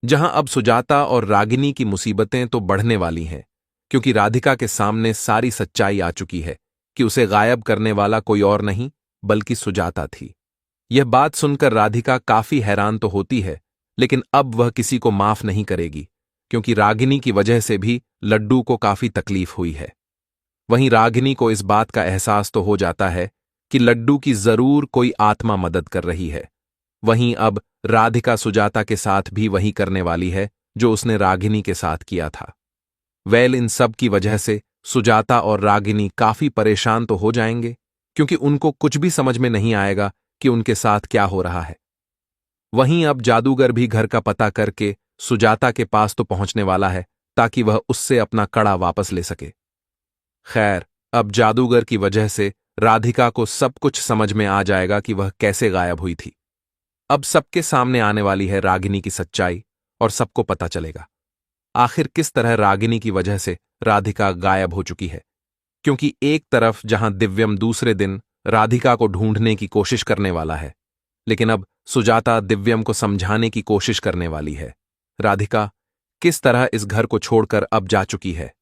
जहां अब सुजाता और रागिनी की मुसीबतें तो बढ़ने वाली हैं, क्योंकि राधिका के सामने सारी सच्चाई आ चुकी है कि उसे गायब करने वाला कोई और नहीं बल्कि सुजाता थी। यह बात सुनकर राधिका काफी हैरान तो होती है, लेकिन अब वह किसी को माफ नहीं करेगी, क्योंकि रागिनी की वजह से भी लड्डू को काफी तकलीफ हुई है। वहीं रागिनी को इस बात का एहसास तो हो जाता है कि लड्डू की जरूर कोई आत्मा मदद कर रही है। वहीं अब राधिका सुजाता के साथ भी वही करने वाली है जो उसने रागिनी के साथ किया था। इन सब की वजह से सुजाता और रागिनी काफी परेशान तो हो जाएंगे, क्योंकि उनको कुछ भी समझ में नहीं आएगा कि उनके साथ क्या हो रहा है। वहीं अब जादूगर भी घर का पता करके सुजाता के पास तो पहुंचने वाला है, ताकि वह उससे अपना कड़ा वापस ले सके। खैर, अब जादूगर की वजह से राधिका को सब कुछ समझ में आ जाएगा कि वह कैसे गायब हुई थी। अब सबके सामने आने वाली है रागिनी की सच्चाई, और सबको पता चलेगा आखिर किस तरह रागिनी की वजह से राधिका गायब हो चुकी है। क्योंकि एक तरफ जहां दिव्यम दूसरे दिन राधिका को ढूंढने की कोशिश करने वाला है, लेकिन अब सुजाता दिव्यम को समझाने की कोशिश करने वाली है। राधिका किस तरह इस घर को छोड़कर अब जा चुकी है।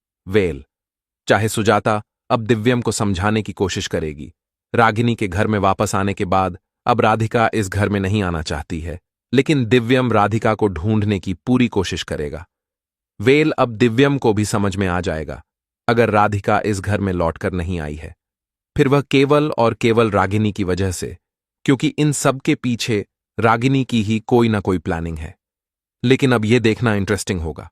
चाहे सुजाता अब दिव्यम को समझाने की कोशिश करेगी। रागिनी के घर में वापस आने के बाद अब राधिका इस घर में नहीं आना चाहती है, लेकिन दिव्यम राधिका को ढूंढने की पूरी कोशिश करेगा। अब दिव्यम को भी समझ में आ जाएगा, अगर राधिका इस घर में लौटकर नहीं आई है, फिर वह केवल और केवल रागिनी की वजह से, क्योंकि इन सब के पीछे रागिनी की ही कोई ना कोई प्लानिंग है। लेकिन अब यह देखना इंटरेस्टिंग होगा,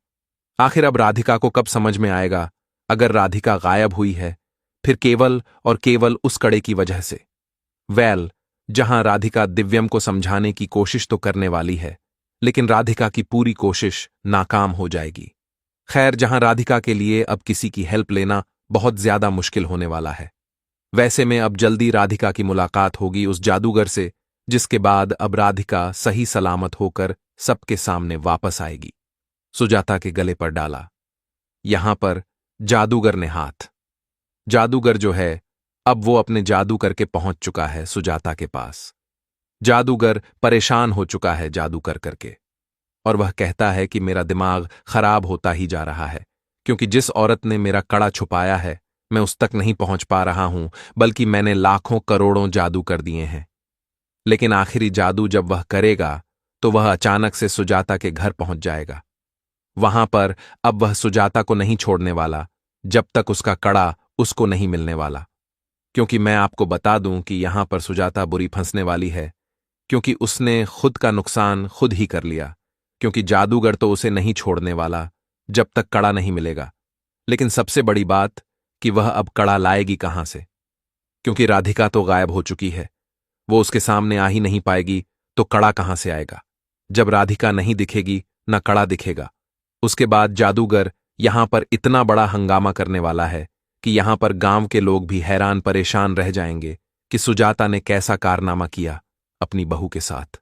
आखिर अब राधिका को कब समझ में आएगा अगर राधिका गायब हुई है, फिर केवल और केवल उस कड़े की वजह से। जहां राधिका दिव्यम को समझाने की कोशिश तो करने वाली है, लेकिन राधिका की पूरी कोशिश नाकाम हो जाएगी। खैर, जहां राधिका के लिए अब किसी की हेल्प लेना बहुत ज्यादा मुश्किल होने वाला है। वैसे में अब जल्दी राधिका की मुलाकात होगी उस जादूगर से, जिसके बाद अब राधिका सही सलामत होकर सबके सामने वापस आएगी। सुजाता के गले पर डाला। यहां पर जादूगर ने हाथ। जादूगर जो है, अब वो अपने जादू करके पहुंच चुका है सुजाता के पास। जादूगर परेशान हो चुका है जादू करके, और वह कहता है कि मेरा दिमाग खराब होता ही जा रहा है, क्योंकि जिस औरत ने मेरा कड़ा छुपाया है, मैं उस तक नहीं पहुंच पा रहा हूं, बल्कि मैंने लाखों करोड़ों जादू कर दिए हैं। लेकिन आखिरी जादू जब वह करेगा, तो वह अचानक से सुजाता के घर पहुंच जाएगा। वहां पर अब वह सुजाता को नहीं छोड़ने वाला जब तक उसका कड़ा उसको नहीं मिलने वाला। क्योंकि मैं आपको बता दूं कि यहां पर सुजाता बुरी फंसने वाली है, क्योंकि उसने खुद का नुकसान खुद ही कर लिया। क्योंकि जादूगर तो उसे नहीं छोड़ने वाला जब तक कड़ा नहीं मिलेगा। लेकिन सबसे बड़ी बात कि वह अब कड़ा लाएगी कहां से, क्योंकि राधिका तो गायब हो चुकी है। वो उसके सामने आ ही नहीं पाएगी, तो कड़ा कहां से आएगा। जब राधिका नहीं दिखेगी, न कड़ा दिखेगा। उसके बाद जादूगर यहां पर इतना बड़ा हंगामा करने वाला है कि यहां पर गांव के लोग भी हैरान परेशान रह जाएंगे कि सुजाता ने कैसा कारनामा किया अपनी बहू के साथ।